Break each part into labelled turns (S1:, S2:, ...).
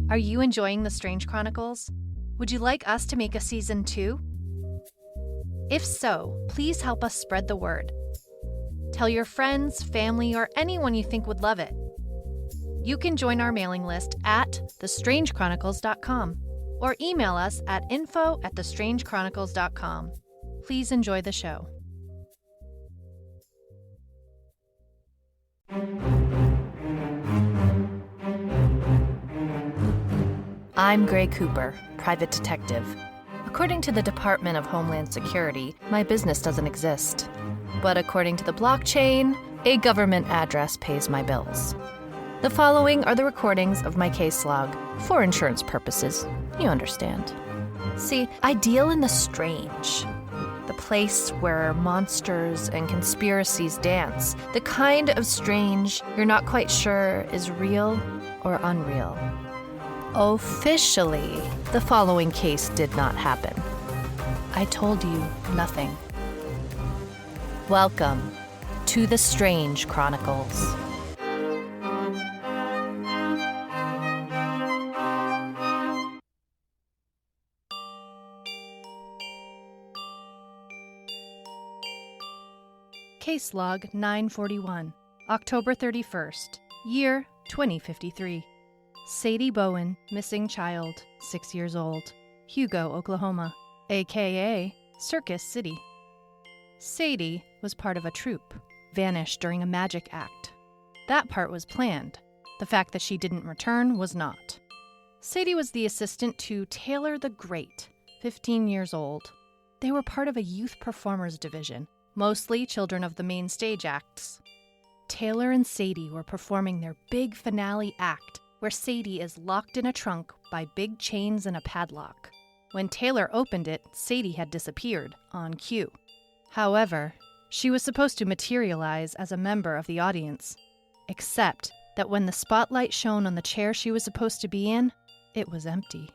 S1: Are you enjoying the Strange Chronicles? Would you like us to make a season 2? If so, please help us spread the word. Tell your friends, family, or anyone you think would love it. You can join our mailing list at thestrangechronicles.com or email us at info@thestrangechronicles.com. Please enjoy the show. I'm Gray Cooper, private detective. According to the Department of Homeland Security, my business doesn't exist. But according to the blockchain, a government address pays my bills. The following are the recordings of my case log, for insurance purposes, you understand. See, I deal in the strange. The place where monsters and conspiracies dance. The kind of strange you're not quite sure is real or unreal. Officially, the following case did not happen. I told you nothing. Welcome to the Strange Chronicles. Case log 941, October 31st, year 2053. Sadie Bowen, missing child, 6 years old, Hugo, Oklahoma, a.k.a. Circus City. Sadie was part of a troupe, vanished during a magic act. That part was planned. The fact that she didn't return was not. Sadie was the assistant to Taylor the Great, 15 years old. They were part of a youth performers division, mostly children of the main stage acts. Taylor and Sadie were performing their big finale act, where Sadie is locked in a trunk by big chains and a padlock. When Taylor opened it, Sadie had disappeared, on cue. However, she was supposed to materialize as a member of the audience, except that when the spotlight shone on the chair she was supposed to be in, it was empty.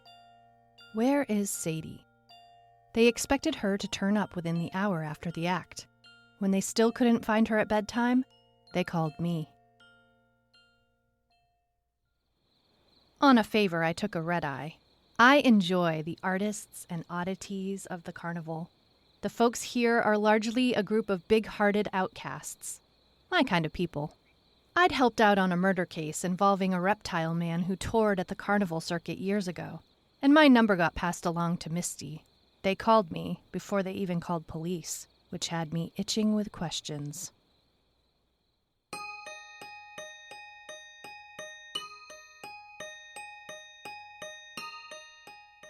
S1: Where is Sadie? They expected her to turn up within the hour after the act. When they still couldn't find her at bedtime, they called me. On a favor, I took a red-eye. I enjoy the artists and oddities of the carnival. The folks here are largely a group of big-hearted outcasts. My kind of people. I'd helped out on a murder case involving a reptile man who toured at the carnival circuit years ago, and my number got passed along to Misty. They called me before they even called police, which had me itching with questions.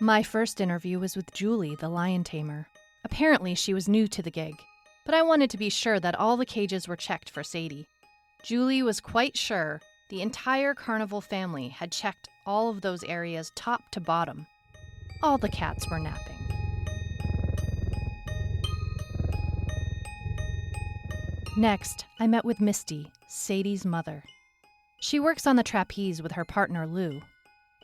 S1: My first interview was with Julie, the lion tamer. Apparently, she was new to the gig, but I wanted to be sure that all the cages were checked for Sadie. Julie was quite sure the entire carnival family had checked all of those areas top to bottom. All the cats were napping. Next, I met with Misty, Sadie's mother. She works on the trapeze with her partner, Lou.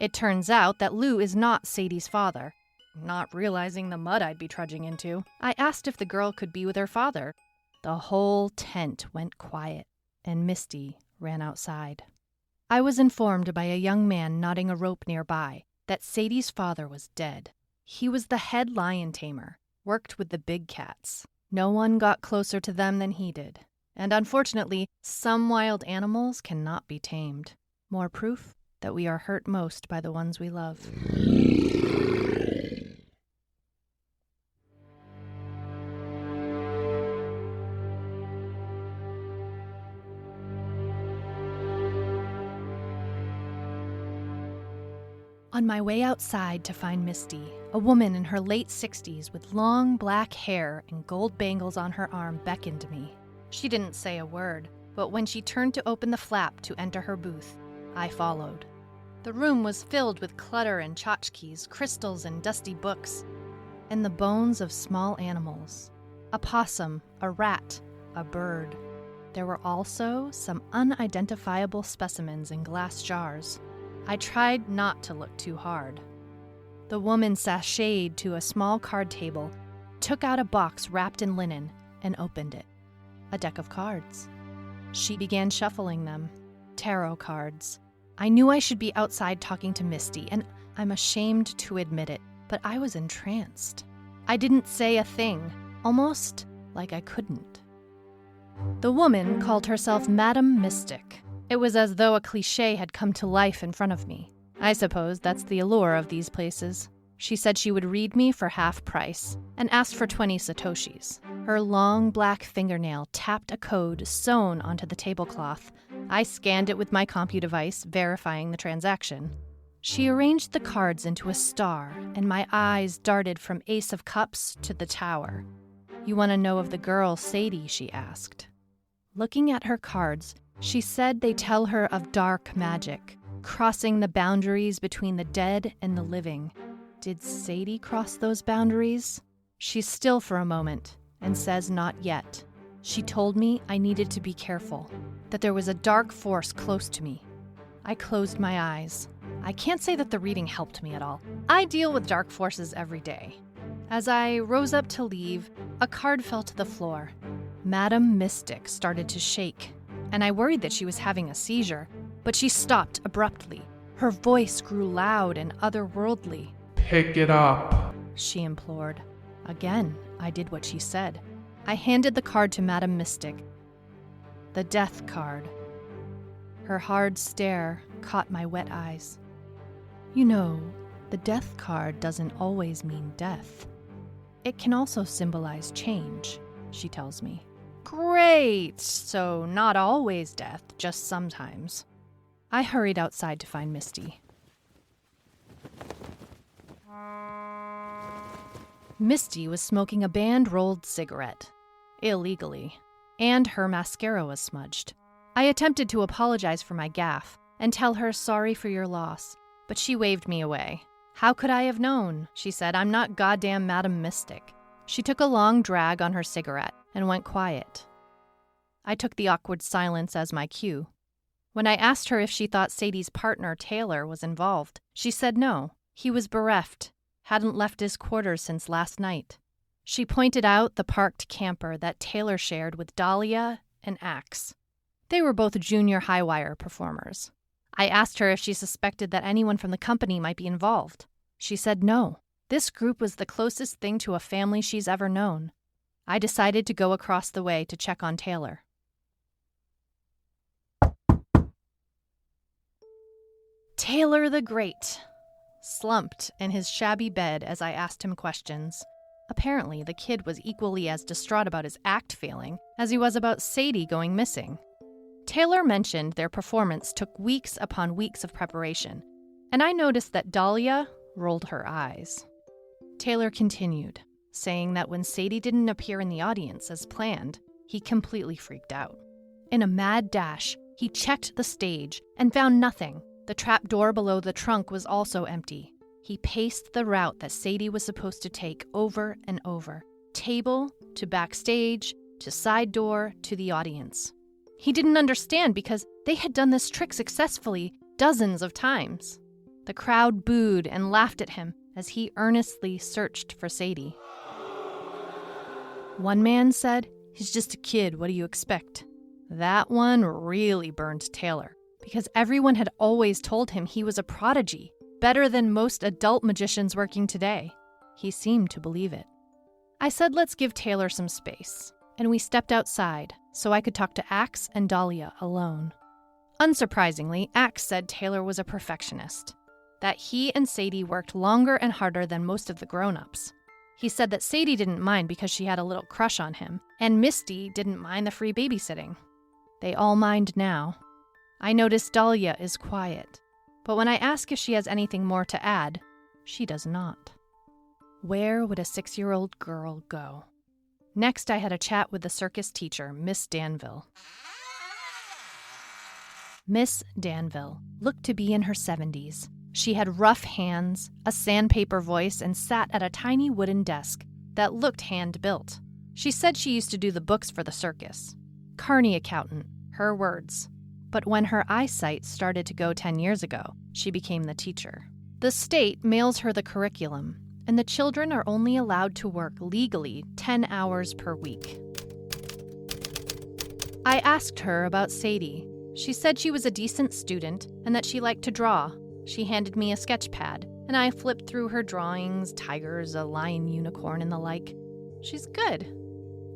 S1: It turns out that Lou is not Sadie's father. Not realizing the mud I'd be trudging into, I asked if the girl could be with her father. The whole tent went quiet, and Misty ran outside. I was informed by a young man knotting a rope nearby that Sadie's father was dead. He was the head lion tamer, worked with the big cats. No one got closer to them than he did. And unfortunately, some wild animals cannot be tamed. More proof that we are hurt most by the ones we love. On my way outside to find Misty, a woman in her late 60s with long black hair and gold bangles on her arm beckoned me. She didn't say a word, but when she turned to open the flap to enter her booth, I followed. The room was filled with clutter and tchotchkes, crystals and dusty books, and the bones of small animals. A possum, a rat, a bird. There were also some unidentifiable specimens in glass jars. I tried not to look too hard. The woman sashayed to a small card table, took out a box wrapped in linen, and opened it. A deck of cards. She began shuffling them. Tarot cards. I knew I should be outside talking to Misty, and I'm ashamed to admit it, but I was entranced. I didn't say a thing, almost like I couldn't. The woman called herself Madam Mystic. It was as though a cliché had come to life in front of me. I suppose that's the allure of these places. She said she would read me for half price and asked for 20 satoshis. Her long black fingernail tapped a code sewn onto the tablecloth. I scanned it with my compu device, verifying the transaction. She arranged the cards into a star, and my eyes darted from Ace of Cups to the Tower. "You want to know of the girl, Sadie?" she asked. Looking at her cards, she said they tell her of dark magic, crossing the boundaries between the dead and the living. Did Sadie cross those boundaries? She's still for a moment and says not yet. She told me I needed to be careful, that there was a dark force close to me. I closed my eyes. I can't say that the reading helped me at all. I deal with dark forces every day. As I rose up to leave, a card fell to the floor. Madam Mystic started to shake, and I worried that she was having a seizure, but she stopped abruptly. Her voice grew loud and otherworldly.
S2: "Pick it up,"
S1: she implored. Again, I did what she said. I handed the card to Madam Mystic. The death card. Her hard stare caught my wet eyes. "You know, the death card doesn't always mean death. It can also symbolize change," she tells me. Great! So not always death, just sometimes. I hurried outside to find Misty. Misty was smoking a band-rolled cigarette, illegally, and her mascara was smudged. I attempted to apologize for my gaffe and tell her sorry for your loss, but she waved me away. "How could I have known?" she said. "I'm not goddamn Madam Mystic." She took a long drag on her cigarette and went quiet. I took the awkward silence as my cue. When I asked her if she thought Sadie's partner, Taylor, was involved, she said no. He was bereft, hadn't left his quarters since last night. She pointed out the parked camper that Taylor shared with Dahlia and Axe. They were both junior high-wire performers. I asked her if she suspected that anyone from the company might be involved. She said no. This group was the closest thing to a family she's ever known. I decided to go across the way to check on Taylor. Taylor the Great slumped in his shabby bed as I asked him questions. Apparently, the kid was equally as distraught about his act failing as he was about Sadie going missing. Taylor mentioned their performance took weeks upon weeks of preparation, and I noticed that Dahlia rolled her eyes. Taylor continued, saying that when Sadie didn't appear in the audience as planned, he completely freaked out. In a mad dash, he checked the stage and found nothing. The trap door below the trunk was also empty. He paced the route that Sadie was supposed to take over and over. Table to backstage to side door to the audience. He didn't understand because they had done this trick successfully dozens of times. The crowd booed and laughed at him as he earnestly searched for Sadie. One man said, "He's just a kid, what do you expect?" That one really burned Taylor, because everyone had always told him he was a prodigy, better than most adult magicians working today. He seemed to believe it. I said let's give Taylor some space, and we stepped outside so I could talk to Axe and Dahlia alone. Unsurprisingly, Axe said Taylor was a perfectionist, that he and Sadie worked longer and harder than most of the grown-ups. He said that Sadie didn't mind because she had a little crush on him, and Misty didn't mind the free babysitting. They all mind now. I notice Dahlia is quiet, but when I ask if she has anything more to add, she does not. Where would a 6-year-old girl go? Next, I had a chat with the circus teacher, Miss Danville. Miss Danville looked to be in her 70s. She had rough hands, a sandpaper voice, and sat at a tiny wooden desk that looked hand-built. She said she used to do the books for the circus. Carny accountant, her words. But when her eyesight started to go 10 years ago, she became the teacher. The state mails her the curriculum, and the children are only allowed to work legally 10 hours per week. I asked her about Sadie. She said she was a decent student and that she liked to draw. She handed me a sketch pad, and I flipped through her drawings, tigers, a lion unicorn, and the like. She's good.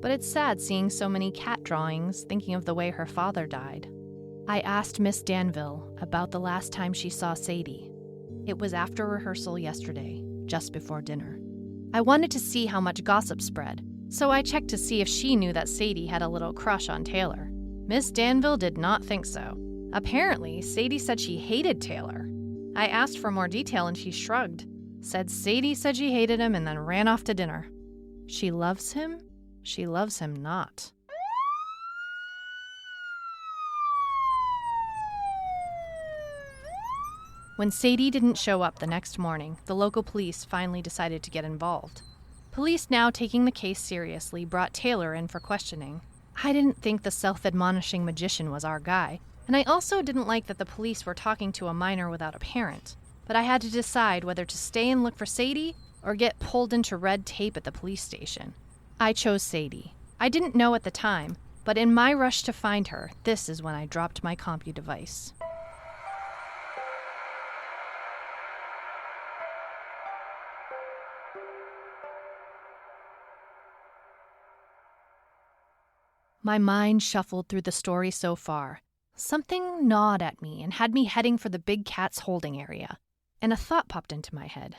S1: But it's sad seeing so many cat drawings, thinking of the way her father died. I asked Miss Danville about the last time she saw Sadie. It was after rehearsal yesterday, just before dinner. I wanted to see how much gossip spread, so I checked to see if she knew that Sadie had a little crush on Taylor. Miss Danville did not think so. Apparently, Sadie said she hated Taylor. I asked for more detail and she shrugged, said Sadie said she hated him and then ran off to dinner. She loves him? She loves him not. When Sadie didn't show up the next morning, the local police finally decided to get involved. Police, now taking the case seriously, brought Taylor in for questioning. I didn't think the self-admonishing magician was our guy, and I also didn't like that the police were talking to a minor without a parent. But I had to decide whether to stay and look for Sadie or get pulled into red tape at the police station. I chose Sadie. I didn't know at the time, but in my rush to find her, this is when I dropped my compu device. My mind shuffled through the story so far. Something gnawed at me and had me heading for the big cat's holding area, and a thought popped into my head.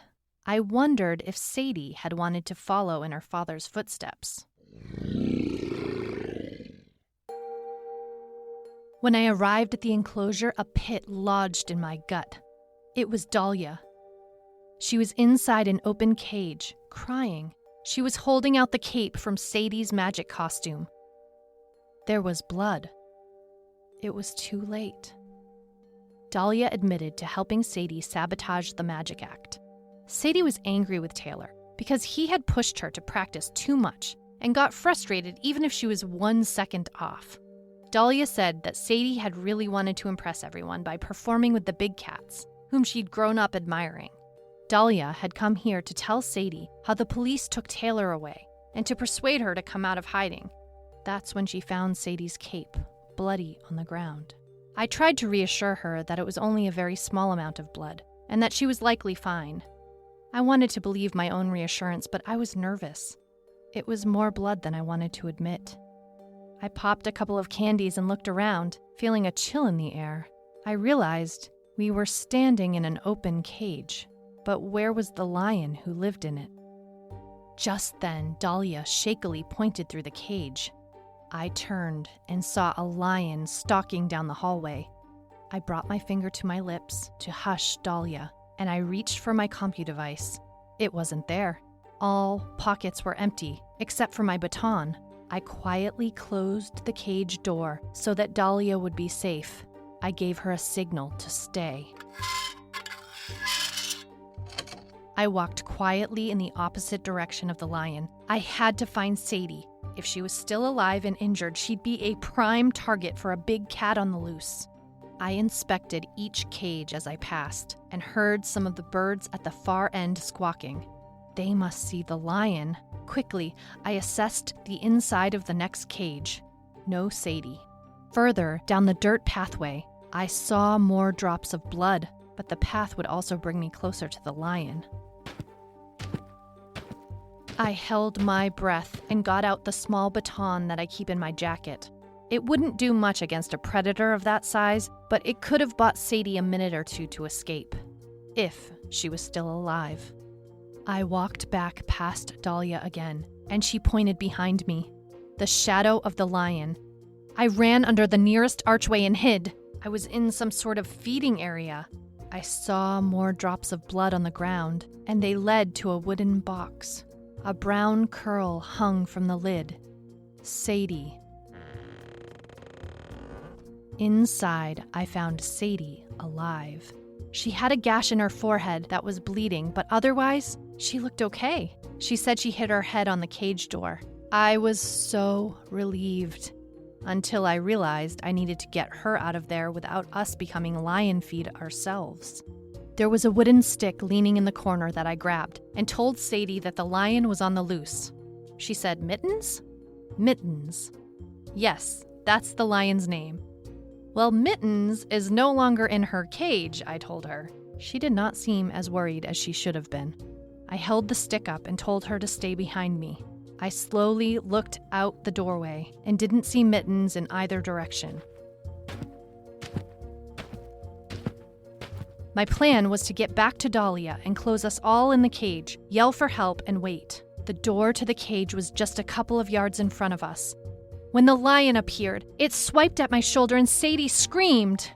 S1: I wondered if Sadie had wanted to follow in her father's footsteps. When I arrived at the enclosure, a pit lodged in my gut. It was Dahlia. She was inside an open cage, crying. She was holding out the cape from Sadie's magic costume. There was blood. It was too late. Dahlia admitted to helping Sadie sabotage the magic act. Sadie was angry with Taylor because he had pushed her to practice too much and got frustrated even if she was 1 second off. Dahlia said that Sadie had really wanted to impress everyone by performing with the big cats, whom she'd grown up admiring. Dahlia had come here to tell Sadie how the police took Taylor away and to persuade her to come out of hiding. That's when she found Sadie's cape, bloody on the ground. I tried to reassure her that it was only a very small amount of blood and that she was likely fine. I wanted to believe my own reassurance, but I was nervous. It was more blood than I wanted to admit. I popped a couple of candies and looked around, feeling a chill in the air. I realized we were standing in an open cage, but where was the lion who lived in it? Just then, Dahlia shakily pointed through the cage. I turned and saw a lion stalking down the hallway. I brought my finger to my lips to hush Dahlia, and I reached for my compu device. It wasn't there. All pockets were empty, except for my baton. I quietly closed the cage door so that Dahlia would be safe. I gave her a signal to stay. I walked quietly in the opposite direction of the lion. I had to find Sadie. If she was still alive and injured, she'd be a prime target for a big cat on the loose. I inspected each cage as I passed and heard some of the birds at the far end squawking. They must see the lion. Quickly, I assessed the inside of the next cage. No Sadie. Further down the dirt pathway, I saw more drops of blood, but the path would also bring me closer to the lion. I held my breath and got out the small baton that I keep in my jacket. It wouldn't do much against a predator of that size, but it could have bought Sadie a minute or two to escape, if she was still alive. I walked back past Dahlia again, and she pointed behind me, the shadow of the lion. I ran under the nearest archway and hid. I was in some sort of feeding area. I saw more drops of blood on the ground, and they led to a wooden box. A brown curl hung from the lid. Sadie. Inside, I found Sadie alive. She had a gash in her forehead that was bleeding, but otherwise, she looked okay. She said she hit her head on the cage door. I was so relieved, until I realized I needed to get her out of there without us becoming lion feed ourselves. There was a wooden stick leaning in the corner that I grabbed and told Sadie that the lion was on the loose. She said, "Mittens?" Mittens. Yes, that's the lion's name. Well, Mittens is no longer in her cage, I told her. She did not seem as worried as she should have been. I held the stick up and told her to stay behind me. I slowly looked out the doorway and didn't see Mittens in either direction. My plan was to get back to Dahlia and close us all in the cage, yell for help, and wait. The door to the cage was just a couple of yards in front of us. When the lion appeared, it swiped at my shoulder and Sadie screamed.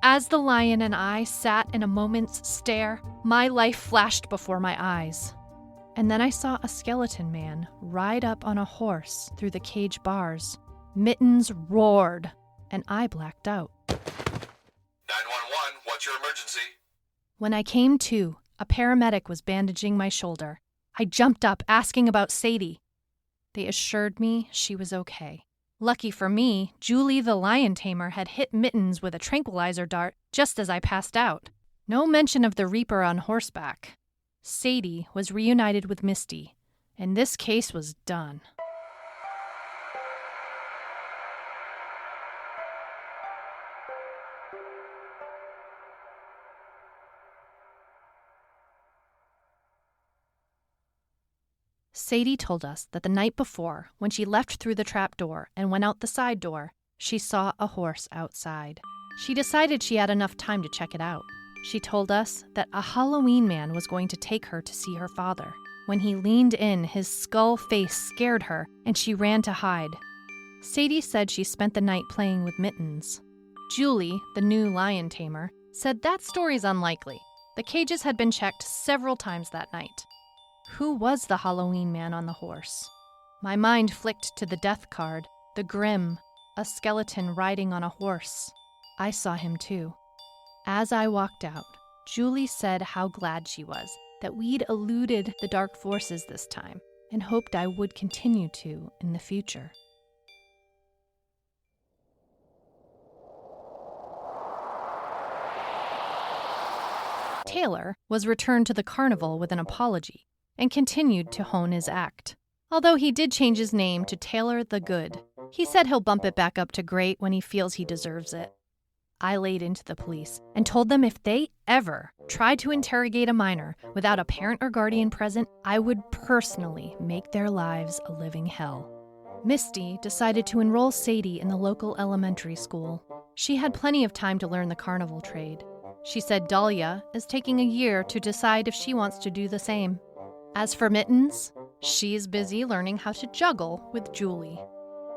S1: As the lion and I sat in a moment's stare, my life flashed before my eyes. And then I saw a skeleton man ride up on a horse through the cage bars. Mittens roared, and I blacked out.
S2: 911, what's your emergency?
S1: When I came to, a paramedic was bandaging my shoulder. I jumped up, asking about Sadie. They assured me she was okay. Lucky for me, Julie the lion tamer had hit Mittens with a tranquilizer dart just as I passed out. No mention of the Reaper on horseback. Sadie was reunited with Misty, and this case was done. Sadie told us that the night before, when she left through the trap door and went out the side door, she saw a horse outside. She decided she had enough time to check it out. She told us that a Halloween man was going to take her to see her father. When he leaned in, his skull face scared her, and she ran to hide. Sadie said she spent the night playing with Mittens. Julie, the new lion tamer, said that story's unlikely. The cages had been checked several times that night. Who was the Halloween man on the horse? My mind flicked to the death card, the Grim, a skeleton riding on a horse. I saw him too. As I walked out, Julie said how glad she was that we'd eluded the dark forces this time and hoped I would continue to in the future. Taylor was returned to the carnival with an apology and continued to hone his act. Although he did change his name to Taylor the Good, he said he'll bump it back up to great when he feels he deserves it. I laid into the police and told them if they ever tried to interrogate a minor without a parent or guardian present, I would personally make their lives a living hell. Misty decided to enroll Sadie in the local elementary school. She had plenty of time to learn the carnival trade. She said Dahlia is taking a year to decide if she wants to do the same. As for Mittens, she's busy learning how to juggle with Julie.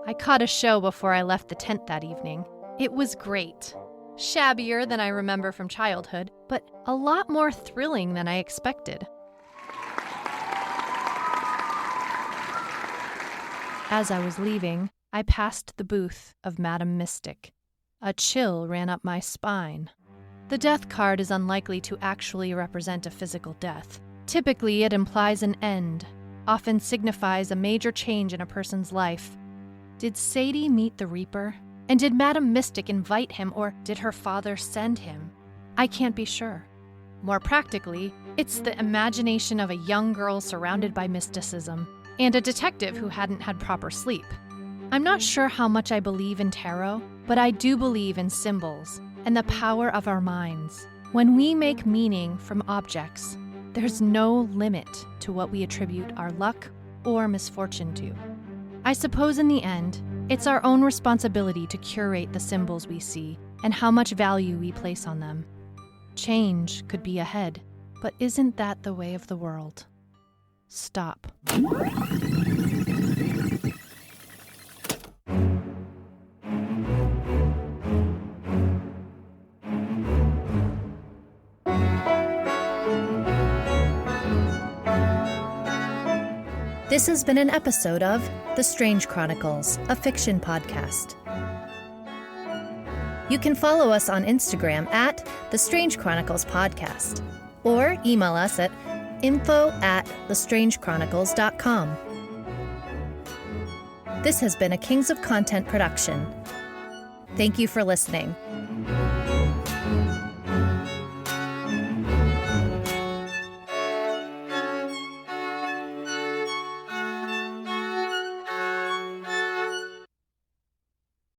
S1: I caught a show before I left the tent that evening. It was great. Shabbier than I remember from childhood, but a lot more thrilling than I expected. As I was leaving, I passed the booth of Madame Mystic. A chill ran up my spine. The death card is unlikely to actually represent a physical death. Typically, it implies an end, often signifies a major change in a person's life. Did Sadie meet the Reaper? And did Madame Mystic invite him, or did her father send him? I can't be sure. More practically, it's the imagination of a young girl surrounded by mysticism, and a detective who hadn't had proper sleep. I'm not sure how much I believe in tarot, but I do believe in symbols and the power of our minds. When we make meaning from objects, there's no limit to what we attribute our luck or misfortune to. I suppose in the end, it's our own responsibility to curate the symbols we see and how much value we place on them. Change could be ahead, but isn't that the way of the world? Stop.
S3: This has been an episode of The Strange Chronicles, a fiction podcast. You can follow us on Instagram at The Strange Chronicles Podcast, or email us at info@thestrangechronicles.com. This has been a Kings of Content production. Thank you for listening.